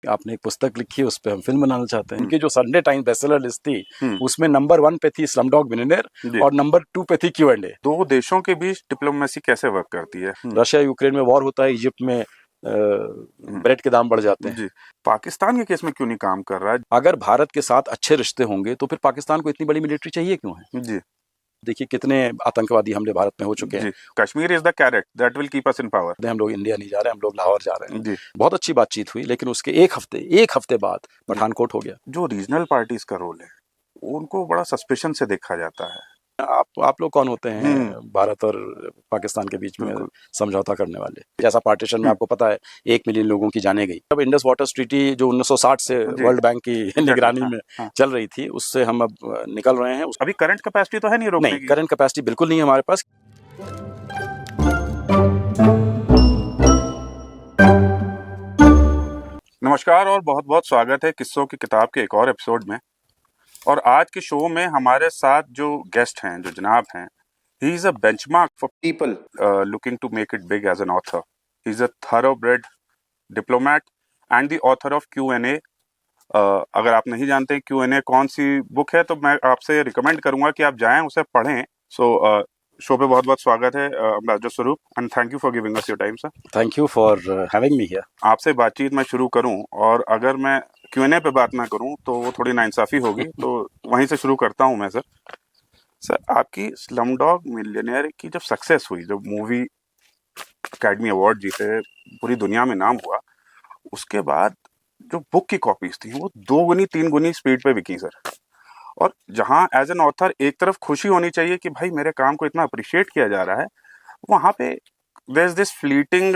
आपने एक पुस्तक लिखी है, उस पर हम फिल्म बनाना चाहते हैं। इनकी जो संडे टाइम्स बेस्टसेलर लिस्ट थी उसमें नंबर 1 पे थी स्लमडॉग मिलियनेयर और नंबर 2 पे थी Q&A। दो देशों के बीच डिप्लोमेसी कैसे वर्क करती है? रशिया यूक्रेन में वॉर होता है, इजिप्ट में ब्रेड के दाम बढ़ जाते हैं जी। पाकिस्तान के केस में क्यों नहीं काम कर रहा है? अगर भारत के साथ अच्छे रिश्ते होंगे तो फिर पाकिस्तान को इतनी बड़ी मिलिट्री चाहिए क्यों है? जी। देखिए कितने आतंकवादी हमले भारत में हो चुके हैं। Kashmir is the carat that will keep us in power. हम लोग इंडिया नहीं जा रहे, हम लोग लाहौर जा रहे हैं। जी। बहुत अच्छी बातचीत हुई, लेकिन उसके एक हफ्ते बाद पठानकोट हो गया। जो रीजनल पार्टीज का रोल है उनको बड़ा सस्पिशन से देखा जाता है। आप लोग कौन होते हैं भारत और पाकिस्तान के बीच में समझौता करने वाले? जैसा पार्टीशन में आपको पता है 1 मिलियन लोगों की जाने गई। अब इंडस वाटर ट्रीटी जो 1960 से वर्ल्ड बैंक की निगरानी में चल रही थी, उससे हम अब निकल रहे हैं। अभी करंट कैपेसिटी तो है नहीं रोकने की? नहीं, करंट कैपेसिटी बिल्कुल नहीं है हमारे पास। नमस्कार और बहुत बहुत स्वागत है किस्सों की किताब के एक और एपिसोड में। और आज के शो में हमारे साथ जो गेस्ट हैं, जो जनाब हैं, he is a benchmark for people looking to make it big as an author. He is a thoroughbred diplomat and the author of Q&A। अगर आप नहीं जानते Q&A कौन सी बुक है तो मैं आपसे रिकमेंड करूंगा कि आप जाएं, उसे पढ़ें। सो शो पे बहुत बहुत स्वागत है राजू स्वरूप, and thank you for giving us your time sir. Thank you for having me here. आपसे बातचीत मैं शुरू करूं और अगर मैं Q&A पे बात ना करूं तो वो थोड़ी नाइंसाफी होगी, तो वहीं से शुरू करता हूं मैं। सर आपकी स्लमडॉग मिलियनेयर की जब सक्सेस हुई, जब मूवी अकेडमी अवार्ड जीते, पूरी दुनिया में नाम हुआ, उसके बाद जो बुक की कॉपीज थी वो 2 गुनी 3 गुनी स्पीड पे बिकी सर। और जहां एज एन ऑथर एक तरफ खुशी होनी चाहिए कि भाई मेरे काम को इतना अप्रिशिएट किया जा रहा है, वहां पे there is this fleeting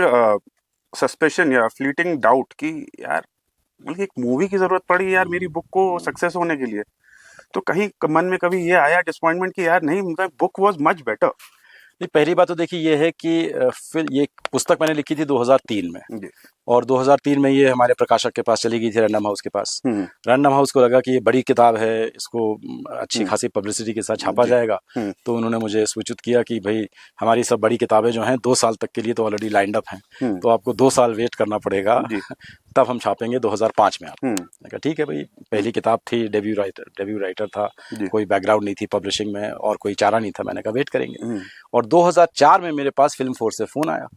suspicion या फ्लीटिंग डाउट कि यार एक मूवी की जरूरत पड़ी यार मेरी बुक को सक्सेस होने के लिए। तो कहीं मन में कभी ये आया डिसअपॉइंटमेंट कि यार नहीं, बुक वाज मच बेटर? पहली बात तो देखिए ये है कि फिर ये पुस्तक मैंने लिखी थी 2003 में, और 2003 में ये हमारे प्रकाशक के पास चली गई थी, रैंडम हाउस के पास। रैंडम हाउस को लगा कि ये बड़ी किताब है, इसको अच्छी खासी पब्लिसिटी के साथ छापा जाएगा, तो उन्होंने मुझे सूचित किया कि भाई हमारी सब बड़ी किताबें जो हैं 2 साल तक के लिए तो ऑलरेडी लाइंड अप हैं, तो आपको 2 साल वेट करना पड़ेगा, तब हम छापेंगे 2005 में। आप कहा ठीक है भाई, पहली किताब थी, डेब्यू राइटर था, कोई बैकग्राउंड नहीं थी पब्लिशिंग में और कोई चारा नहीं था। मैंने कहा वेट करेंगे। और 2004 में मेरे पास फिल्म फोर्स से फोन आया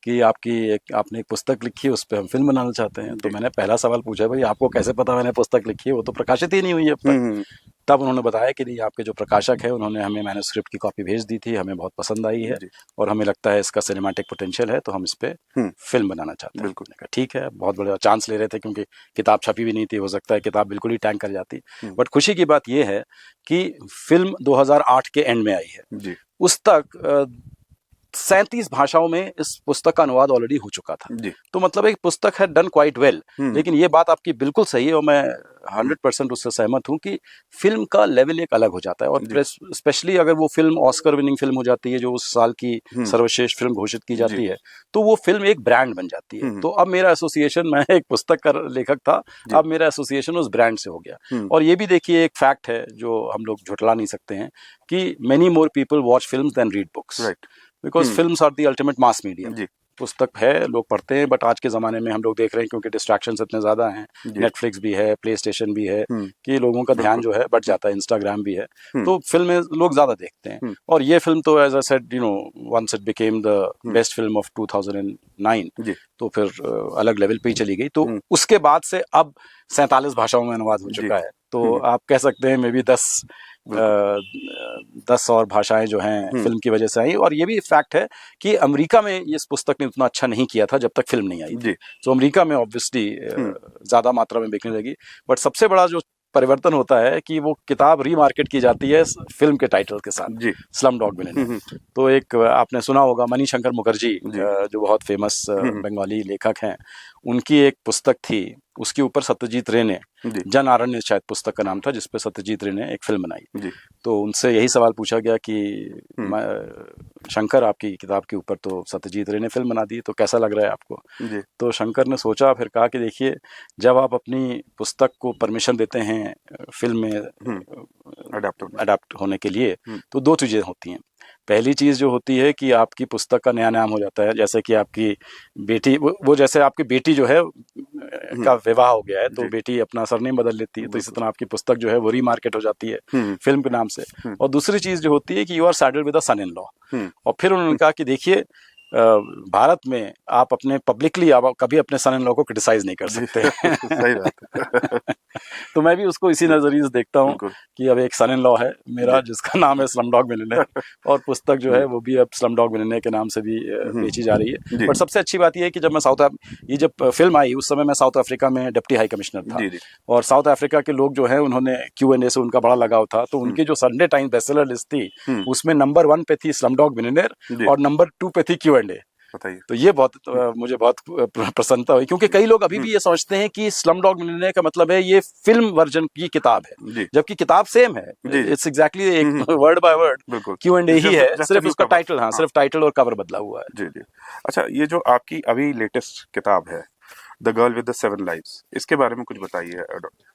कि आपने एक पुस्तक लिखी है, उस पर हम फिल्म बनाना चाहते हैं। तो मैंने पहला सवाल पूछा, भाई आपको कैसे पता मैंने पुस्तक लिखी है, वो तो प्रकाशित ही नहीं हुई अब तक। तब उन्होंने बताया कि नहीं, आपके जो प्रकाशक है उन्होंने हमें मैन्युस्क्रिप्ट की कॉपी भेज दी थी, हमें बहुत पसंद आई है और हमें लगता है इसका सिनेमैटिक पोटेंशियल है, तो हम इस पे फिल्म बनाना चाहते हैं। बिल्कुल ठीक है, बहुत बड़ा चांस ले रहे थे क्योंकि किताब छपी भी नहीं थी, हो सकता है किताब बिल्कुल ही टैंक कर जाती। बट खुशी की बात यह है कि फिल्म 2008 के एंड में आई है। उस तक 37 भाषाओं में इस पुस्तक का अनुवाद ऑलरेडी हो चुका था। तो मतलब एक पुस्तक है डन क्वाइट वेल। लेकिन ये बात आपकी बिल्कुल सही है और मैं 100% उससे सहमत हूँ कि फिल्म का लेवल एक अलग हो जाता है, और स्पेशली अगर वो फिल्म ऑस्कर विनिंग फिल्म हो जाती है, जो उस साल की सर्वश्रेष्ठ फिल्म घोषित की जाती है, तो वो फिल्म एक ब्रांड बन जाती है। तो अब मेरा एसोसिएशन, मैं एक पुस्तक का लेखक था, अब मेरा एसोसिएशन उस ब्रांड से हो गया। और ये भी देखिए एक फैक्ट है जो हम लोग झुठला नहीं सकते हैं कि many more people watch film than read books, because films are the ultimate mass medium. पुस्तक है, लोग पढ़ते हैं, बट आज के ज़माने में हम लोग देख रहे हैं क्योंकि डिस्ट्रैक्शंस इतने ज़्यादा हैं, नेटफ्लिक्स भी है, प्ले स्टेशन भी है, कि लोगों का ध्यान जो है बढ़ जाता है, इंस्टाग्राम भी है, तो फिल्में लोग ज़्यादा देखते हैं। और ये फिल्म तो as I said, once it became the best film of 2009, तो फिर अलग लेवल पे ही चली गई। तो उसके बाद से अब 47 भाषाओं में अनुवाद हो चुका है। तो आप कह सकते हैं मे बी 10 और भाषाएं जो हैं फिल्म की वजह से आई। और ये भी फैक्ट है कि अमेरिका में इस पुस्तक ने उतना अच्छा नहीं किया था जब तक फिल्म नहीं आई थी। तो अमेरिका में ऑब्वियसली ज्यादा मात्रा में बिकने लगी। बट सबसे बड़ा जो परिवर्तन होता है कि वो किताब रीमार्केट की जाती है फिल्म के टाइटल के साथ, स्लमडॉग मिलियनेयर। तो एक आपने सुना होगा मणिशंकर मुखर्जी, जो बहुत फेमस बंगाली लेखक हैं, उनकी एक पुस्तक थी, उसके ऊपर सत्यजीत रे ने, जन आरण्य शायद पुस्तक का नाम था, जिसपे सत्यजीत रे ने एक फिल्म बनाई। तो उनसे यही सवाल पूछा गया कि शंकर, आपकी किताब के ऊपर तो सत्यजीत रे ने फिल्म बना दी, तो कैसा लग रहा है आपको? तो शंकर ने सोचा, फिर कहा कि देखिए, जब आप अपनी पुस्तक को परमिशन देते हैं फिल्म में अडेप्ट होने के लिए, तो 2 चीजें होती हैं। पहली चीज जो होती है कि आपकी पुस्तक का नया नाम हो जाता है, जैसे कि आपकी बेटी, वो जैसे आपकी बेटी जो है का विवाह हो गया है तो जी। बेटी अपना सरनेम बदल लेती है, तो इसी तरह आपकी पुस्तक जो है वो रीमार्केट हो जाती है फिल्म के नाम से। और दूसरी चीज जो होती है कि you are saddled with a son in law. और फिर उन्होंने कहा कि देखिए भारत में आप अपने पब्लिकली आप कभी अपने सन इन लॉ को क्रिटिसाइज नहीं कर सकते। सही बात है। तो मैं भी उसको इसी नजरिए से देखता हूँ बिल्कुल। कि अब एक सन इन लॉ है मेरा जिसका नाम है स्लमडॉग मिलियनेयर, और पुस्तक जो है वो भी अब स्लमडॉग मिलियनेयर के नाम से भी बेची जा रही है। जी। बट सबसे अच्छी बात यह है कि जब मैं ये जब फिल्म आई उस समय मैं साउथ अफ्रीका में डिप्टी हाई कमिश्नर था। जी, जी। और साउथ अफ्रीका के लोग जो है उन्होंने Q&A से उनका बड़ा लगाव था, तो उनकी जो संडे टाइम्स बेस्टसेलर लिस्ट थी उसमें नंबर 1 पे थी स्लमडॉग मिलियनेयर और नंबर 2 पे थी Q&A। बताइए। तो ये मुझे बहुत प्रसन्नता हुई, क्योंकि कई लोग अभी भी ये समझते हैं कि स्लमडॉग मिलियनेयर का मतलब है ये फिल्म वर्जन की किताब है, जबकि किताब सेम है। इट्स एग्जैक्टली एक वर्ड बाय वर्ड Q&A ही है, सिर्फ उसका टाइटल सिर्फ टाइटल और कवर बदला हुआ है। जी, जी। अच्छा, ये जो आपकी अभी लेटेस्ट किताब है the girl with the 7 lives, इसके बारे में कुछ बताइए।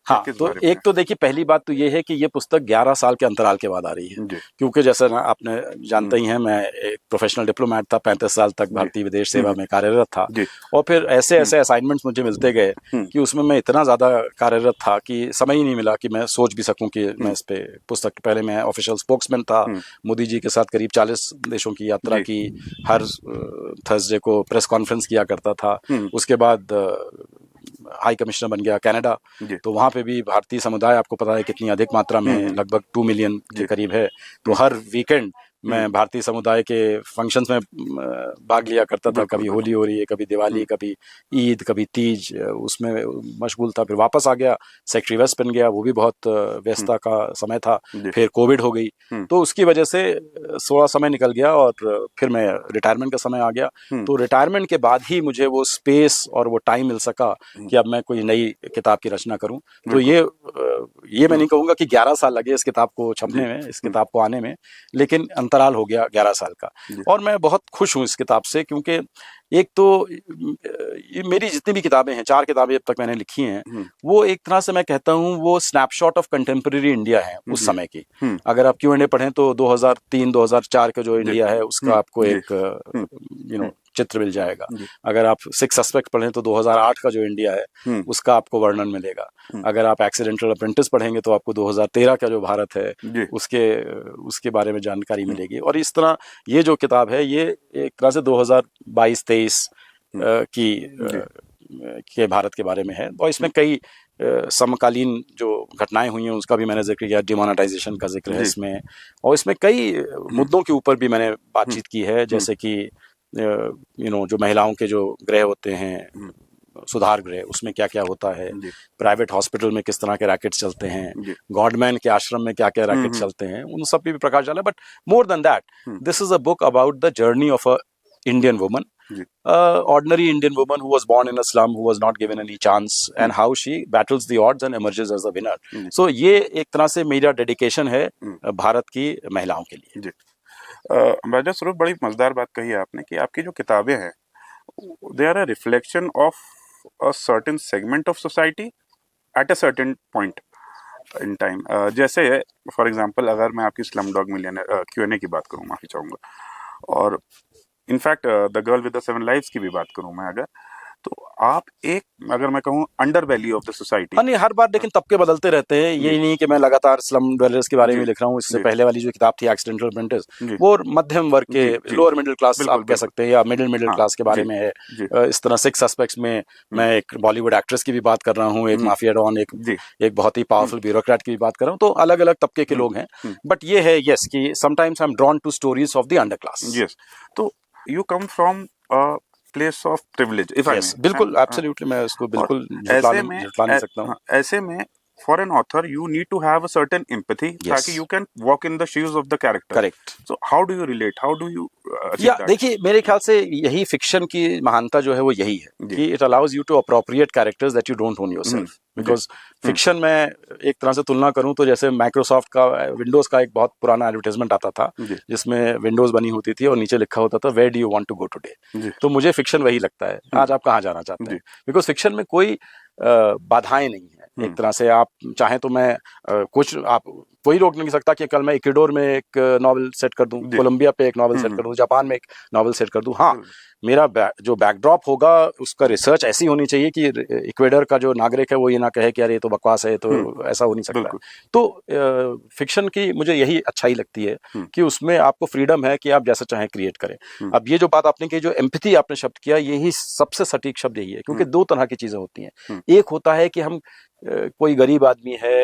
हाँ, तो एक तो देखिए पहली बात तो ये है कि ये पुस्तक 11 साल के अंतराल के बाद आ रही है, क्योंकि जैसे ना आपने जानते ही हैं मैं एक प्रोफेशनल डिप्लोमेट था, 35 साल तक भारतीय विदेश सेवा में कार्यरत था। और फिर ऐसे ऐसे असाइनमेंट्स मुझे मिलते गए कि उसमें मैं इतना ज़्यादा कार्यरत था कि समय ही नहीं मिला कि मैं सोच भी सकूं कि मैं इस पे पुस्तक। पहले मैं ऑफिशियल स्पोक्समैन था, मोदी जी के साथ करीब 40 देशों की यात्रा की, हर थर्सडे को प्रेस कॉन्फ्रेंस किया करता था। उसके बाद हाई कमिश्नर बन गया कनाडा, तो वहाँ पे भी भारतीय समुदाय आपको पता है कितनी अधिक मात्रा में, लगभग 2 मिलियन के करीब है। तो हर वीकेंड मैं भारतीय समुदाय के फंक्शंस में भाग लिया करता था। कभी होली हो रही है, कभी दिवाली, कभी ईद, कभी तीज, उसमें मशगूल था। फिर वापस आ गया, सेक्रेटरी वेस्ट बन गया, वो भी बहुत व्यस्तता का समय था। फिर कोविड हो गई, तो उसकी वजह से थोड़ा समय निकल गया और फिर मैं रिटायरमेंट का समय आ गया। तो रिटायरमेंट के बाद ही मुझे वो स्पेस और वो टाइम मिल सका कि अब मैं कोई नई किताब की रचना करूं। तो ये मैं नहीं कहूंगा कि 11 साल लगे इस किताब को छपने में, इस किताब को आने में, लेकिन अंतराल हो गया 11 साल का। और मैं बहुत खुश हूं इस किताब से, क्योंकि एक तो ये मेरी जितनी भी किताबें हैं, 4 किताबें अब तक मैंने लिखी हैं, वो एक तरह से मैं कहता हूं वो स्नैपशॉट ऑफ कंटेम्परेरी इंडिया है उस समय की। अगर आप Q&A पढ़ें तो 2003-2004 का जो इंडिया है उसका आपको एक चित्र मिल जाएगा। अगर आप 6 सस्पेक्ट पढ़ें तो 2008 का जो इंडिया है उसका आपको वर्णन मिलेगा। अगर आप एक्सीडेंटल अप्रेंटिस पढ़ेंगे तो आपको 2013 का जो भारत है उसके बारे में जानकारी मिलेगी। और इस तरह ये जो किताब है ये एक तरह से 2022-23 के भारत के बारे में है। और इसमें कई समकालीन जो घटनाएं हुई हैं उसका भी मैंने जिक्र किया, डिमोनेटाइजेशन का जिक्र है इसमें, और इसमें कई मुद्दों के ऊपर भी मैंने बातचीत की है, जैसे कि जो महिलाओं के जो गृह होते हैं, सुधार गृह, उसमें क्या क्या होता है, प्राइवेट हॉस्पिटल में किस तरह के रैकेट्स चलते हैं, गॉडमैन के आश्रम में क्या क्या रैकेट्स चलते हैं, उन सब पे भी प्रकाश डाला। But more than that, this is a book about the journey of a Indian woman, ordinary Indian woman who was born in a slum, who was not given any chance, and how she battles the odds and emerges as a winner. So ये एक तरह से मेरा dedication है भारत की महिलाओं के लिए। अंबाजद स्वरूप, बड़ी मजेदार बात कही आपने कि आपकी जो किताबें हैं they are a reflection of a certain segment of society at a certain point in time. जैसे फॉर एग्जांपल अगर मैं आपकी स्लमडॉग मिलियनेयर Q&A की बात करूं, माफी चाहूंगा, और in fact the girl with the 7 lives की भी बात करूं मैं, अगर तो आप एक, अगर मैं कहूं, under value of the society. नहीं, हर बार लेकिन तबके बदलते रहते हैं, यही नहीं कि मैं लगातार स्लम ड्वेलर्स के बारे में लिख रहा हूँ। इससे पहले वाली जो किताब थी एक्सीडेंटल अप्रेंटिस, वो मध्यम वर्ग के, लोअर मिडिल क्लास आप कह सकते हैं, या मिडिल क्लास के बारे में है। इस तरह 6 सस्पेक्ट्स में मैं एक बॉलीवुड एक्ट्रेस की भी बात कर रहा हूँ, एक माफिया डॉन, एक बहुत ही पावरफुल ब्यूरोक्रेट की भी बात कर रहा हूँ। तो अलग अलग तबके के लोग हैं। बट ये है यस कि sometimes I am drawn to stories of the under class. Yes, तो you come from place of privilege, if I may. बिल्कुल, एब्सोल्युटली, मैं उसको बिल्कुल झुठला नहीं सकता हूँ। ऐसे में for an author you need to have a certain empathy, ताकि you can walk in the shoes of the character. Correct. So how do you relate, how do you या देखिए, मेरे ख्याल से यही फिक्शन की महानता जो है वो यही है कि it allows you to appropriate characters that you don't own yourself. Because fiction में एक तरह से तुलना करूं तो जैसे माइक्रोसॉफ्ट का विंडोज का एक बहुत पुराना एडवर्टाइजमेंट आता था जिसमें विंडोज बनी होती थी और नीचे लिखा होता था where do you want to go today. तो मुझे फिक्शन वही लगता है, आज आप कहाँ जाना चाहते हैं। बिकॉज फिक्शन में कोई बाधाएं नहीं है। एक तरह से आप चाहें तो मैं कुछ कोई रोक नहीं सकता कि कल मैं इक्वाडोर में एक नॉवल सेट कर दूं, कोलंबिया पे एक नॉवल सेट कर दूं, जापान में एक नॉवल सेट कर दूं। हाँ, मेरा जो बैकड्रॉप होगा उसका रिसर्च ऐसी होनी चाहिए कि इक्वाडोर का जो नागरिक है वो ये ना कहे कि यार ये तो बकवास है, तो ऐसा हो नहीं सकता। तो फिक्शन की मुझे यही अच्छाई लगती है कि उसमें आपको फ्रीडम है कि आप जैसा चाहें क्रिएट करें। अब ये जो बात आपने की, जो एम्पैथी आपने शब्द किया, यही सबसे सटीक शब्द यही है, क्योंकि दो तरह की चीजें होती हैं। एक होता है कि हम कोई गरीब आदमी है,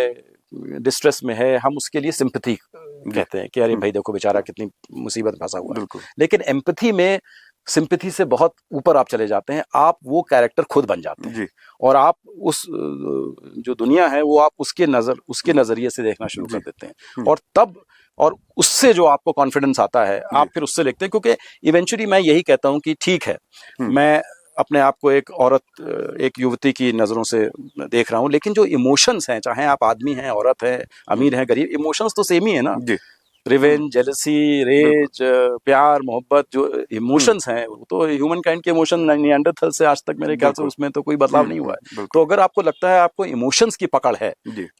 डिस्ट्रेस में है, हम उसके लिए सिंपैथी कहते हैं कि अरे भाई देखो बेचारा कितनी मुसीबत में फंसा हुआ है। लेकिन एम्पैथी में सिंपैथी से बहुत ऊपर आप चले जाते हैं, आप वो कैरेक्टर खुद बन जाते हैं और आप उस जो दुनिया है वो आप उसके नजरिए से देखना शुरू कर देते हैं, और तब और उससे जो आपको कॉन्फिडेंस आता है आप फिर उससे लिखते हैं। क्योंकि इवेंचुअली मैं यही कहता हूं कि ठीक है, मैं अपने आप को एक औरत, एक युवती की नजरों से देख रहा हूं, लेकिन जो इमोशंस हैं, चाहे आप आदमी हैं, औरत हैं, अमीर हैं, गरीब, इमोशंस तो सेम ही है ना। रिवेंज, जेलसी, रेज, प्यार, मोहब्बत, जो इमोशंस हैं वो तो ह्यूमन काइंड के इमोशन निएंडरथल से आज तक मेरे ख्याल से उसमें तो कोई बदलाव नहीं हुआ है। तो अगर आपको लगता है आपको इमोशंस की पकड़ है,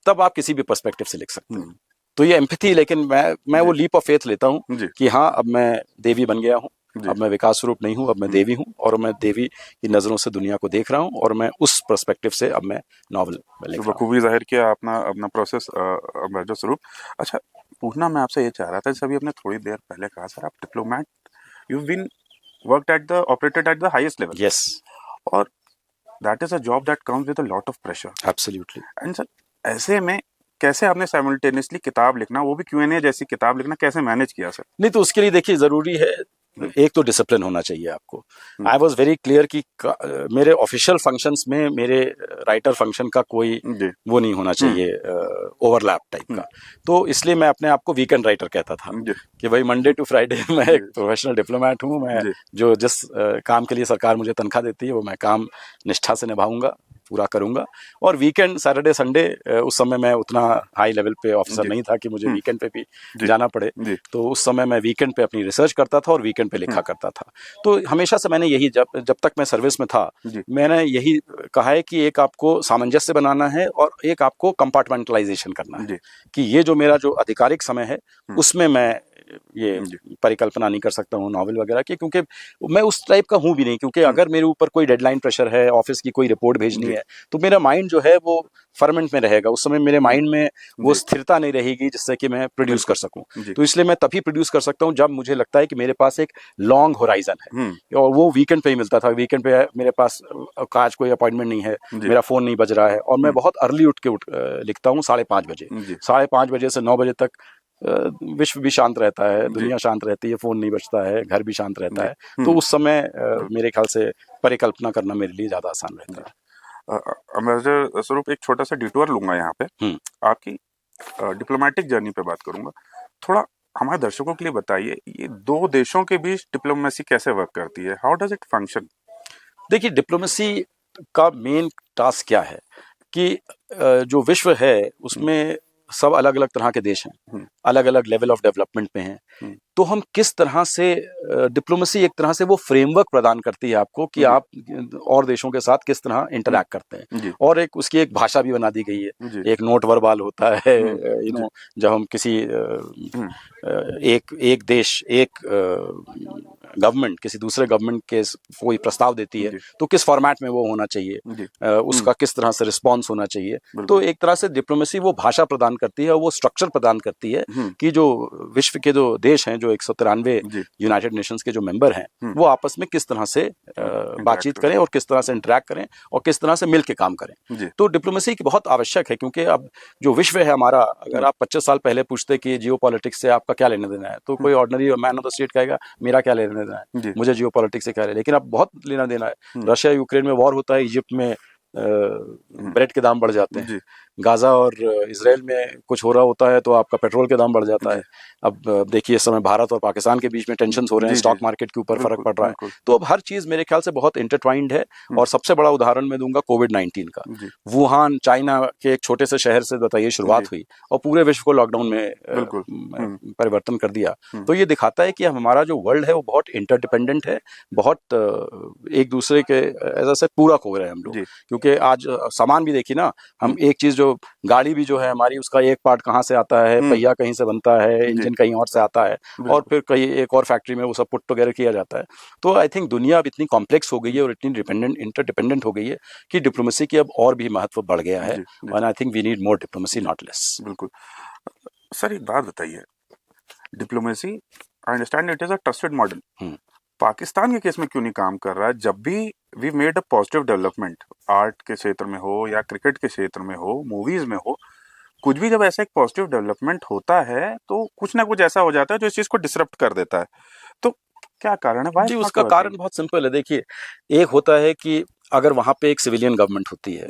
तब आप किसी भी पर्सपेक्टिव से लिख सकते हैं। तो ये एम्पैथी, लेकिन मैं वो लीप ऑफ फेथ लेता हूँ कि हाँ, अब मैं देवी बन गया हूँ, अब मैं विकास स्वरूप नहीं हूँ, अब मैं देवी हूँ, और मैं देवी की नजरों से दुनिया को देख रहा हूँ, और मैं उस पर्सपेक्टिव से अब मैं नॉवल लिख रहा हूँ। बखूबी जाहिर किया अपना प्रोसेस अम्बेडर स्वरूप। अच्छा, पूछना मैं आपसे ये चाह रहा था, जैसे अभी आपने थोड़ी देर पहले कहा सर आप diplomat, you been worked at the operated at the highest level. Yes, और that is a job that comes with a lot of pressure. Absolutely. And sir, ऐसे में कैसे आपने साइमल्टेनियसली किताब लिखना, वो भी Q&A जैसी किताब लिखना, कैसे मैनेज किया सर? नहीं, तो उसके लिए देखिए जरूरी है, एक तो डिसिप्लिन होना चाहिए आपको। आई वॉज वेरी क्लियर कि मेरे ऑफिशियल फंक्शंस में मेरे राइटर फंक्शन का कोई वो नहीं होना चाहिए ओवरलैप टाइप का। तो इसलिए मैं अपने आप को वीकेंड राइटर कहता था कि भाई मंडे टू फ्राइडे मैं एक प्रोफेशनल डिप्लोमेट हूँ। मैं जो जिस काम के लिए सरकार मुझे तनख्वाह देती है वो मैं काम निष्ठा से निभाऊंगा, पूरा करूंगा। और वीकेंड, सैटरडे, संडे, उस समय मैं उतना हाई लेवल पे ऑफिसर नहीं था कि मुझे वीकेंड पे भी जाना पड़े। तो उस समय मैं वीकेंड पे अपनी रिसर्च करता था और वीकेंड पे लिखा करता था। तो हमेशा से मैंने यही, जब तक मैं सर्विस में था, मैंने यही कहा है कि एक आपको सामंजस्य बनाना है और एक आपको कंपार्टमेंटलाइजेशन करना है कि ये जो मेरा जो आधिकारिक समय है उसमें मैं ये परिकल्पना नहीं कर सकता हूँ नॉवल वगैरह की, क्योंकि मैं उस टाइप का हूँ भी नहीं। क्योंकि अगर मेरे ऊपर कोई डेडलाइन प्रेशर है, ऑफिस की कोई रिपोर्ट भेजनी है, तो मेरा माइंड जो है वो फर्मेंट में रहेगा। उस समय मेरे माइंड में वो स्थिरता नहीं रहेगी जिससे कि मैं प्रोड्यूस कर सकूं। तो इसलिए मैं तभी प्रोड्यूस कर सकता हूँ जब मुझे लगता है कि मेरे पास एक लॉन्ग होराइजन है, और वो वीकेंड पे ही मिलता था। वीकेंड पे मेरे पास आज कोई अपॉइंटमेंट नहीं है, मेरा फोन नहीं बज रहा है, और मैं बहुत अर्ली उठ के लिखता हूँ 5:30 बजे। 5:30 बजे से 9 बजे तक विश्व भी शांत रहता है, दुनिया शांत रहती है, फोन नहीं बजता है, घर भी शांत रहता है। तो उस समय मेरे ख्याल से परिकल्पना करना मेरे लिए ज्यादा आसान रहता है। अम्बेडर स्वरूप, एक छोटा सा डिटूर लूंगा यहाँ पे, आपकी डिप्लोमेटिक जर्नी पे बात करूंगा। थोड़ा हमारे दर्शकों के लिए बताइए, ये दो देशों के बीच डिप्लोमेसी कैसे वर्क करती है, हाउ डज इट फंक्शन? देखिए, डिप्लोमेसी का मेन टास्क क्या है कि जो विश्व है उसमें सब अलग अलग तरह के देश हैं, अलग अलग लेवल ऑफ डेवलपमेंट में हैं। तो हम किस तरह से, डिप्लोमेसी एक तरह से वो फ्रेमवर्क प्रदान करती है आपको कि आप और देशों के साथ किस तरह इंटरैक्ट करते हैं, और एक उसकी एक भाषा भी बना दी गई है। एक नोट वर्बाल होता है, जब हम किसी एक देश, एक गवर्नमेंट किसी दूसरे गवर्नमेंट के कोई प्रस्ताव देती है तो किस फॉर्मेट में वो होना चाहिए, उसका किस तरह से रिस्पॉन्स होना चाहिए। तो एक तरह से डिप्लोमेसी वो भाषा प्रदान करती है, वो स्ट्रक्चर प्रदान करती है कि जो विश्व के जो देश हैं, जो 193 यूनाइटेड नेशंस के जो मेंबर हैं, वो आपस में किस तरह से बातचीत करें और किस तरह से इंटरैक्ट करें और किस तरह से मिलकर काम करें। तो डिप्लोमेसी की बहुत आवश्यक है, क्योंकि अब जो विश्व है हमारा, अगर आप 25 साल पहले पूछते कि जियो पॉलिटिक्स से आपका क्या लेना देना है, तो कोई ordinary man of the state कहेगा मेरा क्या लेना देना है, मुझे जियो पॉलिटिक्स से क्या है। लेकिन अब बहुत लेना देना है। रशिया यूक्रेन में वॉर होता है, इजिप्ट में ब्रेड के दाम बढ़ जाते हैं, गाजा और इजराइल में कुछ हो रहा होता है तो आपका पेट्रोल के दाम बढ़ जाता है। अब देखिए, इस समय भारत और पाकिस्तान के बीच में टेंशन हो रहे हैं, स्टॉक मार्केट के ऊपर फर्क पड़ रहा है। तो अब हर चीज मेरे ख्याल से बहुत इंटरट्वाइंड है। और सबसे बड़ा उदाहरण मैं दूंगा कोविड-19 का। वुहान, चाइना के एक छोटे से शहर से बताइए शुरुआत हुई और पूरे विश्व को लॉकडाउन में परिवर्तन कर दिया। तो ये दिखाता है कि हमारा जो वर्ल्ड है वो बहुत इंटरडिपेंडेंट है, बहुत एक दूसरे के ऐसा से पूरक हो रहे हैं हम लोग। क्योंकि आज सामान भी देखिए ना, हम एक चीज जो जो गाड़ी भी जो है हमारी, उसका एक पार्ट कहाँ से आता है, पहिया कहीं से बनता है, इंजन कहीं और से आता है, और फिर कहीं एक और फैक्ट्री में वो सब पुट टुगेदर किया जाता है। तो आई थिंक दुनिया अब इतनी कॉम्प्लेक्स हो गई है और इतनी इंटरडिपेंडेंट हो गई है कि डिप्लोमेसी की अब और भी महत्व बढ़ गया है, और I think we need more diplomacy, not less. बिल्कुल सर, एक बात बताइए, diplomacy I understand it is a trusted model, Pakistan के केस में क्यों नहीं काम कर रहा है? जब भी we made a positive development, art के क्षेत्र में हो या क्रिकेट के क्षेत्र में हो, मूवीज में हो, कुछ भी जब ऐसा एक पॉजिटिव डेवलपमेंट होता है तो कुछ ना कुछ ऐसा हो जाता है जो इस चीज को डिसरप्ट कर देता है। तो क्या कारण है भाई? जी, उसका कारण बहुत सिंपल है। देखिए, एक होता है कि अगर वहाँ पे एक सिविलियन गवर्नमेंट होती है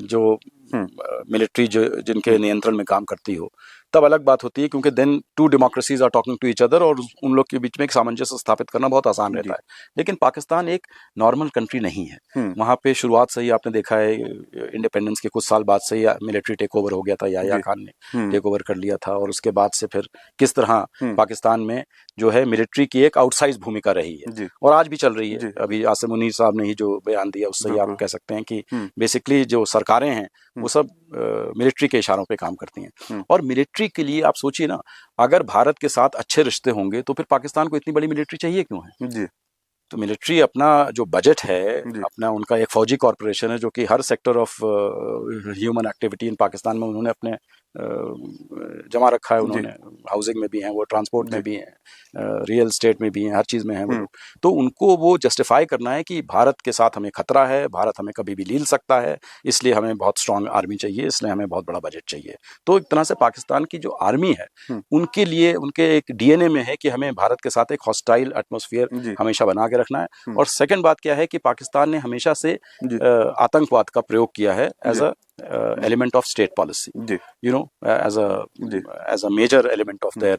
जो मिलिट्री जिनके नियंत्रण में काम करती हो, तब अलग बात होती है, क्योंकि then two democracies are talking to each other और उन लोग के बीच में एक सामंजस्य स्थापित करना बहुत आसान रहता है। लेकिन पाकिस्तान एक नॉर्मल कंट्री नहीं है। वहाँ पे शुरुआत से ही आपने देखा है, इंडिपेंडेंस के कुछ साल बाद से ही मिलिट्री टेक ओवर हो गया था, याह्या खान ने टेक ओवर कर लिया था, और उसके बाद से फिर किस तरह पाकिस्तान में जो है मिलिट्री की एक आउटसाइज भूमिका रही है और आज भी चल रही है। अभी आसिम मुनीर साहब ने ही जो बयान दिया उससे ही आप कह सकते हैं कि बेसिकली जो सरकारें हैं वो सब मिलिट्री के इशारों पे काम करती हैं। और मिलिट्री के लिए आप सोचिए ना, अगर भारत के साथ अच्छे रिश्ते होंगे तो फिर पाकिस्तान को इतनी बड़ी मिलिट्री चाहिए क्यों है? जी। तो मिलिट्री अपना जो बजट है, अपना उनका एक फौजी कॉरपोरेशन है जो कि हर sector of human activity in Pakistan में उन्होंने अपने जमा रखा है। उन्होंने हाउसिंग में भी हैं वो, ट्रांसपोर्ट में भी हैं, रियल एस्टेट में भी हैं, हर चीज़ में हैं वो। तो उनको वो जस्टिफाई करना है कि भारत के साथ हमें खतरा है, भारत हमें कभी भी लील सकता है, इसलिए हमें बहुत स्ट्रांग आर्मी चाहिए, इसलिए हमें बहुत बड़ा बजट चाहिए। तो एक तरह से पाकिस्तान की जो आर्मी है उनके लिए, उनके एक डीएनए में है कि हमें भारत के साथ एक हॉस्टाइल एटमॉस्फेयर हमेशा बना के रखना है। और सेकंड बात क्या है कि पाकिस्तान ने हमेशा से आतंकवाद का प्रयोग किया है as a element of state policy, you know, as a major element of their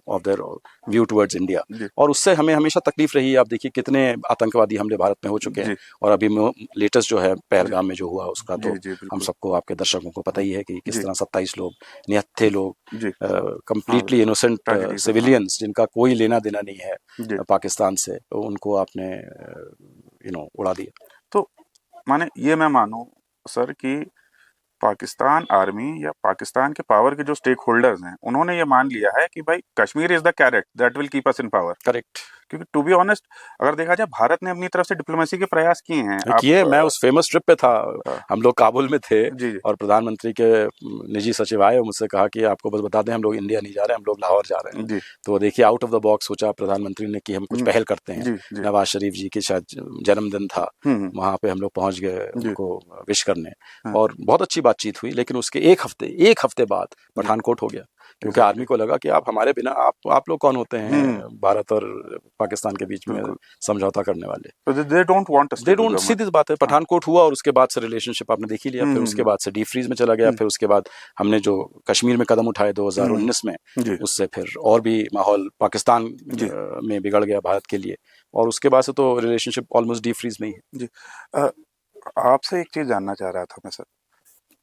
of their view towards India. और उससे हमें हमेशा तकलीफ रही है। आप देखिए कितने आतंकवादी हमले भारत में हो चुके हैं, और अभी लेटेस्ट जो है पहलगाम में जो हुआ उसका तो हम सबको, आपके दर्शकों को पता ही है कि किस तरह 27 लोग, निहत्थे लोग, कंप्लीटली इनोसेंट सिविलियंस जिनका कोई लेना देना नहीं है पाकिस्तान से, तो उनको आपने उड़ा दिया। तो माने ये मैं मानूं सर कि पाकिस्तान आर्मी या पाकिस्तान के पावर के जो स्टेक होल्डर्स हैं उन्होंने ये मान लिया है कि भाई Kashmir is the carat that will keep us in power. Correct. क्योंकि टू बी ऑनेस्ट अगर देखा जाए भारत ने अपनी तरफ से डिप्लोमेसी के प्रयास किए हैं। मैं उस फेमस ट्रिप पे था, हम लोग काबुल में थे और प्रधानमंत्री के निजी सचिव आए और मुझसे कहा कि आपको बस बता दें हम लोग इंडिया नहीं जा रहे, हम लोग लाहौर जा रहे हैं। तो देखिए आउट ऑफ द बॉक्स सोचा प्रधानमंत्री ने कि हम कुछ पहल करते हैं। नवाज शरीफ जी के शायद जन्मदिन था, वहां पे हम लोग पहुंच गए उनको विश करने, और बहुत अच्छी बातचीत हुई। लेकिन उसके एक हफ्ते बाद पठानकोट हो गया, क्योंकि आर्मी को लगा कि आप हमारे बिना आप लोग कौन होते हैं भारत और पाकिस्तान के बीच में समझौता करने वाले। They don't want us, they don't, सीधी बात है। पठानकोट हुआ और उसके बाद से रिलेशनशिप आपने देख ही लिया। फिर उसके बाद से डीप फ्रीज में चला गया। फिर उसके बाद हमने जो कश्मीर में कदम उठाए 2019 में, उससे फिर और भी माहौल पाकिस्तान में बिगड़ गया भारत के लिए, और उसके बाद से तो रिलेशनशिप ऑलमोस्ट डीप फ्रीज में ही है। जी, आपसे एक चीज जानना चाह रहा था मैं सर,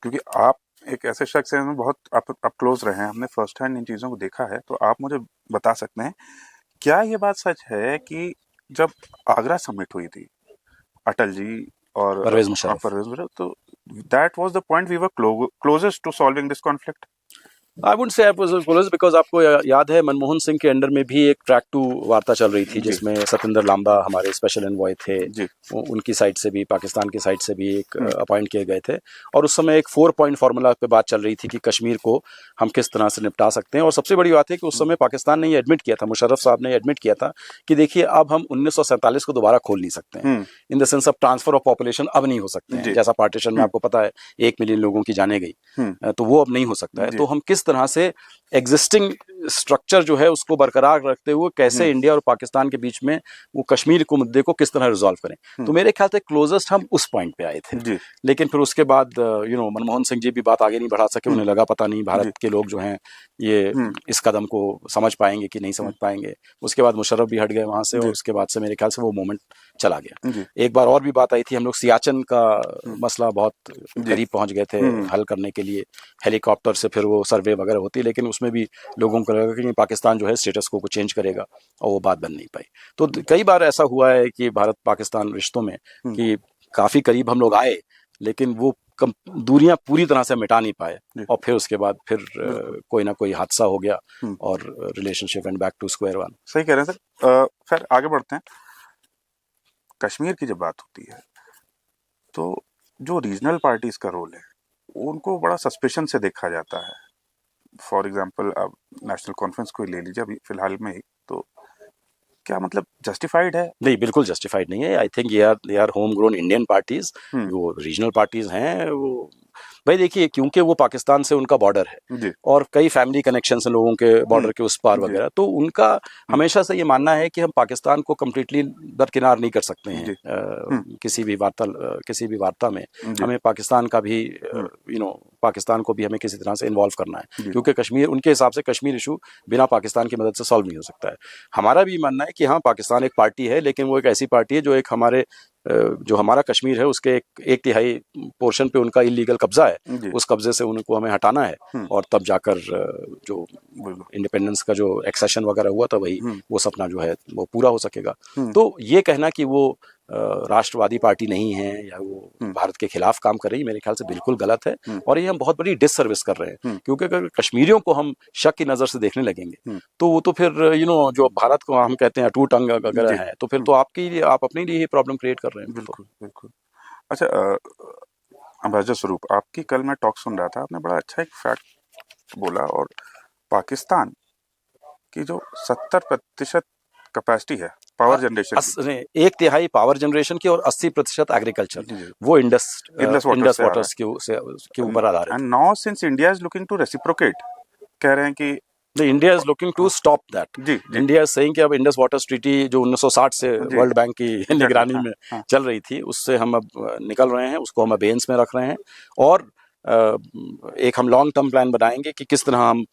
क्योंकि आप एक ऐसे शख्स हैं, बहुत अप क्लोज रहे हैं, हमने फर्स्ट हैंड इन चीज़ों को देखा है, तो आप मुझे बता सकते हैं क्या ये बात सच है कि जब आगरा समिट हुई थी अटल जी और परवेज मुशर्रफ, तो that was the point we were closest to solving this conflict? I would say because आपको याद है मनमोहन सिंह के अंडर में भी एक ट्रैक 2 वार्ता चल रही थी जिसमें सतेंद्र लांबा हमारे स्पेशल एनवॉय थे, उनकी साइड से भी, पाकिस्तान की साइड से भी एक अपॉइंट किए गए थे। और उस समय एक 4 पॉइंट फार्मूला पे बात चल रही थी कि कश्मीर को हम किस तरह से निपटा सकते हैं। और सबसे बड़ी बात है कि उस समय पाकिस्तान ने ये एडमिट किया था, मुशर्रफ साहब ने एडमिट किया था कि देखिए अब हम 1947 को दोबारा खोल नहीं सकते हैं, in the sense of transfer of population अब नहीं हो सकते हैं। जैसा पार्टीशन में आपको पता है 1 मिलियन लोगों की जाने गई, तो वो अब नहीं हो सकता है। तो हम किस तरह से एग्जिस्टिंग स्ट्रक्चर जो है उसको बरकरार रखते हुए कैसे इंडिया और पाकिस्तान के बीच में वो कश्मीर को मुद्दे को किस तरह रिजॉल्व करें। तो मेरे ख्याल से क्लोजेस्ट हम उस पॉइंट पे आए थे। लेकिन फिर उसके बाद मनमोहन सिंह जी भी बात आगे नहीं बढ़ा सके। उन्हें लगा पता नहीं भारत के लोग जो हैं ये इस कदम को समझ पाएंगे कि नहीं समझ पाएंगे। उसके बाद मुशर्रफ भी हट गए वहां से, और उसके बाद से मेरे ख्याल से वो मोमेंट चला गया। एक बार और भी बात आई थी, हम लोग सियाचिन का मसला बहुत करीब पहुंच गए थे हल करने के लिए, हेलीकॉप्टर से फिर वो सर्वे वगैरह होती, लेकिन उसमें भी लोगों को लगा कि पाकिस्तान जो है स्टेटस को चेंज करेगा, और वो बात बन नहीं पाई। तो कई बार ऐसा हुआ है कि भारत पाकिस्तान रिश्तों में कि काफी करीब हम लोग आए, लेकिन वो दूरियां पूरी तरह से मिटा नहीं पाए, और फिर उसके बाद फिर कोई ना कोई हादसा हो गया और relationship and back to square one. सही कह रहे हैं सर। फिर आगे बढ़ते हैं। कश्मीर की जब बात होती है तो जो रीजनल पार्टीज का रोल है उनको बड़ा सस्पेशन से देखा जाता है। फॉर एग्जाम्पल आप नेशनल कॉन्फ्रेंस को ले लीजिए अभी फिलहाल में ही, तो क्या मतलब जस्टिफाइड है? नहीं, बिल्कुल जस्टिफाइड नहीं है। I think they are home grown Indian parties. वो रीजनल पार्टीज हैं, वो भाई देखिए, क्योंकि वो पाकिस्तान से उनका बॉर्डर है और कई फैमिली कनेक्शन हैं लोगों के बॉर्डर के उस पार वगैरह, तो उनका हमेशा से ये मानना है कि हम पाकिस्तान को कम्प्लीटली दरकिनार नहीं कर सकते हैं। किसी भी वार्ता में हमें पाकिस्तान का भी पाकिस्तान को भी हमें किसी तरह से इन्वॉल्व करना है, क्योंकि कश्मीर, उनके हिसाब से कश्मीर इशू बिना पाकिस्तान की मदद से सॉल्व नहीं हो सकता है। हमारा भी मानना है कि हाँ, पाकिस्तान एक पार्टी है, लेकिन वो एक ऐसी पार्टी है जो एक जो हमारा कश्मीर है उसके एक तिहाई पोर्शन पे उनका इलीगल कब्जा है, उस कब्जे से उनको हमें हटाना है, और तब जाकर जो इंडिपेंडेंस का जो एक्सेशन वगैरह हुआ था वही वो सपना जो है वो पूरा हो सकेगा। तो ये कहना कि वो राष्ट्रवादी पार्टी नहीं है या वो भारत के खिलाफ काम कर रही है, मेरे ख्याल से बिल्कुल गलत है, और ये हम बहुत बड़ी डिससर्विस कर रहे हैं। क्योंकि अगर कश्मीरियों को हम शक की नजर से देखने लगेंगे तो वो तो फिर जो भारत को हम कहते हैं अटूट अंग वगैरह है, तो फिर तो आप अपने लिए ही प्रॉब्लम क्रिएट कर रहे हैं। बिल्कुल बिल्कुल। अच्छा अम्बासिडर स्वरूप, आपकी कल मैं टॉक सुन रहा था, आपने बड़ा अच्छा एक फैक्ट बोला, और पाकिस्तान की जो 70% कैपेसिटी है पावर जनरेशन, 1/3 पावर जनरेशन की और 80% एग्रीकल्चर, वो इंडस वाटर्स के ऊपर आधारित है। And now since India is looking to reciprocate, कह रहे हैं कि India is looking to stop that. India is saying कि अब इंडस वाटर्स ट्रीटी जो 1960 से वर्ल्ड बैंक की निगरानी में चल रही थी, उससे हम अब निकल रहे हैं, उसको हम अबेयंस में रख रहे हैं, और एक हम लॉन्ग टर्म प्लान बनाएंगे कि किस तरह हम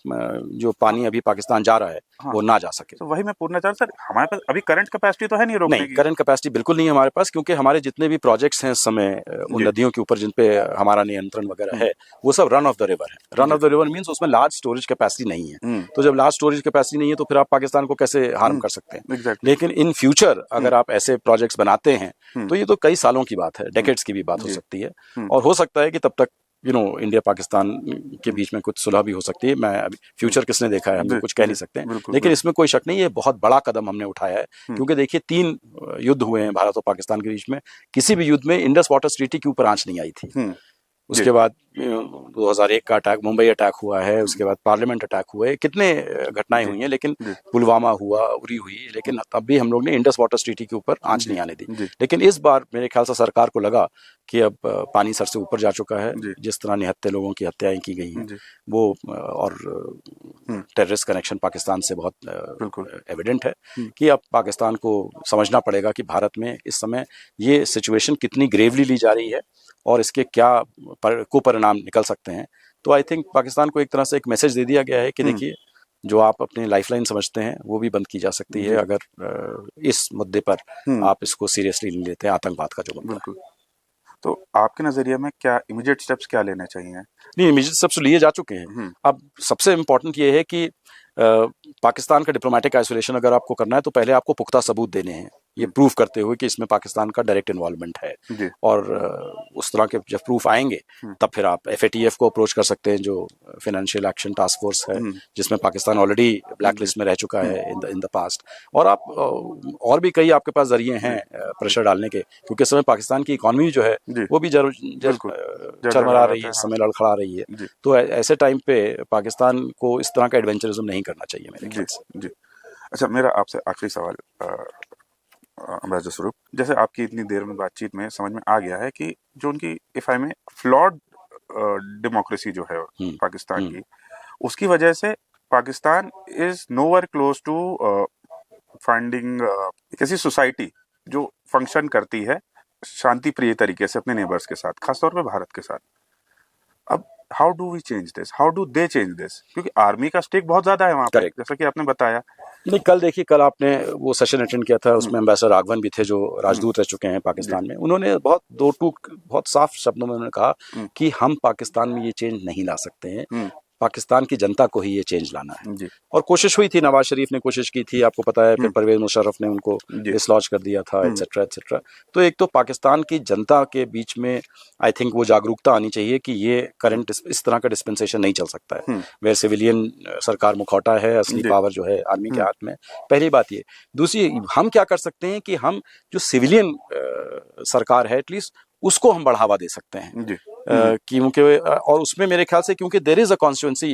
जो पानी अभी पाकिस्तान जा रहा है वो ना जा सके। तो वही मैं पूछना चाह रहा सर, हमारे पास अभी करंट कैपेसिटी तो है नहीं रोकने की? नहीं, करंट कैपेसिटी बिल्कुल नहीं है हमारे पास, क्योंकि हमारे जितने भी प्रोजेक्ट्स हैं इस समय उन नदियों के ऊपर जिन पे हमारा नियंत्रण वगैरह है, वो सब रन ऑफ द रिवर है। Run of the river means उसमें लार्ज स्टोरेज कैपेसिटी नहीं है। तो जब लार्ज स्टोरेज कैपेसिटी नहीं है तो फिर आप पाकिस्तान को कैसे हार्म कर सकते हैं? लेकिन इन फ्यूचर अगर आप ऐसे प्रोजेक्ट्स बनाते हैं तो ये तो कई सालों की बात है, डेकेड्स की भी बात हो सकती है, और हो सकता है कि तब तक इंडिया पाकिस्तान के बीच में कुछ सुलह भी हो सकती है। मैं अभी फ्यूचर किसने देखा है, हम कुछ कह नहीं सकते हैं, लेकिन इसमें कोई शक नहीं, ये बहुत बड़ा कदम हमने उठाया है। क्योंकि देखिए 3 युद्ध हुए हैं भारत और पाकिस्तान के बीच में, किसी भी युद्ध में इंडस वाटर्स ट्रीटी के ऊपर आंच नहीं आई थी। उसके बाद 2001 का अटैक, मुंबई अटैक हुआ है, उसके बाद पार्लियामेंट अटैक हुए, कितने घटनाएं हुई हैं, लेकिन पुलवामा हुआ, उरी हुई, लेकिन तब भी हम लोग ने इंडस वाटर्स ट्रीटी के ऊपर आंच नहीं आने दी। लेकिन इस बार मेरे ख्याल से सरकार को लगा कि अब पानी सर से ऊपर जा चुका है, जिस तरह निहत्थे लोगों की हत्याएं की गई हैं वो, और टेररिस्ट कनेक्शन पाकिस्तान से बहुत एविडेंट है, कि अब पाकिस्तान को समझना पड़ेगा कि भारत में इस समय ये सिचुएशन कितनी ग्रेवली ली जा रही है और इसके क्या कुपरिणाम निकल सकते हैं। तो आई थिंक पाकिस्तान को एक तरह से एक मैसेज दे दिया गया है कि देखिए, जो आप अपनी लाइफलाइन समझते हैं वो भी बंद की जा सकती है अगर इस मुद्दे पर आप इसको सीरियसली नहीं लेते हैं, आतंकवाद का जो मुद्दा है। तो आपके नजरिए में क्या इमीडिएट स्टेप्स क्या लेने चाहिए? नहीं, इमीडिएट स्टेप्स लिए जा चुके हैं। अब सबसे इम्पोर्टेंट ये है कि पाकिस्तान का डिप्लोमेटिक आइसोलेशन अगर आपको करना है तो पहले आपको पुख्ता सबूत देने हैं, ये प्रूफ करते हुए कि इसमें पाकिस्तान का डायरेक्ट इन्वॉल्वमेंट है, और उस तरह के जब प्रूफ आएंगे तब फिर आप FATF को अप्रोच कर सकते हैं, जो फाइनेंशियल एक्शन टास्क फोर्स है, जिसमें पाकिस्तान ऑलरेडी ब्लैक लिस्ट में रह चुका है इन द पास्ट, और आप और भी कई आपके पास जरिए हैं प्रेशर डालने के, क्योंकि इस समय पाकिस्तान की इकोनॉमी जो है वो भी चरमरा रही है, इस समय लड़खड़ा रही है। तो ऐसे टाइम पे पाकिस्तान को इस तरह का एडवेंचरिज्म नहीं करना चाहिए मेरे ख्याल से। अच्छा, मेरा आपसे आखिरी सवाल अम्बासिडर स्वरूप, जैसे आपकी इतनी देर में बातचीत में समझ में आ गया है कि जो उनकी इफ आई में फ्लॉड डेमोक्रेसी जो है पाकिस्तान की, उसकी वजह से Pakistan is nowhere close to finding ऐसी सोसाइटी जो फंक्शन करती है शांति प्रिय तरीके से अपने नेबर्स के साथ, खासतौर पे भारत के साथ। अब how do we change this, how do they change this, क्योंकि आर्मी का स्टेक बहुत ज्यादा है वहां पे, जैसा कि आपने बताया। नहीं, कल देखिए, कल आपने वो सेशन अटेंड किया था, उसमें एम्बेसडर राघवन भी थे जो राजदूत रह चुके हैं पाकिस्तान में। उन्होंने बहुत साफ शब्दों में उन्होंने कहा कि हम पाकिस्तान में ये चेंज नहीं ला सकते हैं, पाकिस्तान की जनता को ही ये चेंज लाना है। जी। और कोशिश हुई थी, नवाज शरीफ ने कोशिश की थी, आपको पता है, फिर परवेज मुशर्रफ ने उनको डिसलॉज कर दिया था, एटसेट्रा एटसेट्रा। तो एक तो पाकिस्तान की जनता के बीच में आई थिंक वो जागरूकता आनी चाहिए कि ये करंट इस तरह का डिस्पेंसेशन नहीं चल सकता है, वेयर सिविलियन सरकार मुखौटा है, असली पावर जो है आर्मी के हाथ में। पहली बात ये। दूसरी, हम क्या कर सकते हैं कि हम जो सिविलियन सरकार है एटलीस्ट उसको हम बढ़ावा दे सकते हैं, क्योंकि और उसमें मेरे ख्याल से, क्योंकि देयर इज अ कॉन्स्टिट्यूंसी,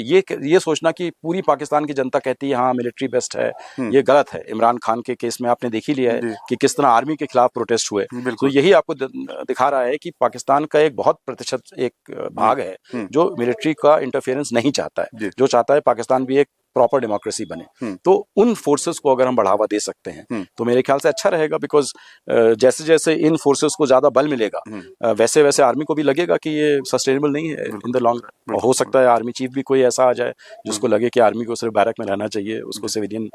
ये सोचना कि पूरी पाकिस्तान की जनता कहती है हाँ मिलिट्री बेस्ट है, ये गलत है। इमरान खान के केस में आपने देख ही लिया है कि किस तरह आर्मी के खिलाफ प्रोटेस्ट हुए। तो यही आपको दिखा रहा है कि पाकिस्तान का एक बहुत प्रतिशत एक भाग है जो मिलिट्री का इंटरफेरेंस नहीं चाहता है, जो चाहता है पाकिस्तान भी एक प्रॉपर डेमोक्रेसी बने। तो उन फोर्सेस को अगर हम बढ़ावा दे सकते हैं तो मेरे ख्याल से अच्छा रहेगा, बिकॉज जैसे जैसे इन फोर्सेस को ज्यादा बल मिलेगा वैसे वैसे आर्मी को भी लगेगा कि ये सस्टेनेबल नहीं है इन द लॉन्ग रन। और हो सकता है आर्मी चीफ भी कोई ऐसा आ जाए जिसको लगे कि आर्मी को सिर्फ बैरक में रहना चाहिए, उसको सिविलियन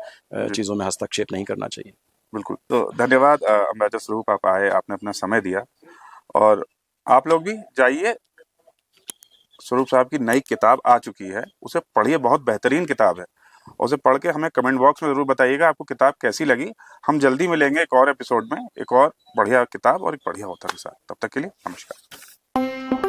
चीजों में हस्तक्षेप नहीं करना चाहिए। बिल्कुल। तो धन्यवाद अम्बासिडर स्वरूप, आप आए, आपने अपना समय दिया। और आप लोग भी जाइए, स्वरूप साहब की नई किताब आ चुकी है, उसे पढ़िए, बहुत बेहतरीन किताब है। और उसे पढ़ के हमें कमेंट बॉक्स में जरूर बताइएगा आपको किताब कैसी लगी। हम जल्दी मिलेंगे एक और एपिसोड में, एक और बढ़िया किताब और एक बढ़िया ऑथर के साथ। तब तक के लिए नमस्कार।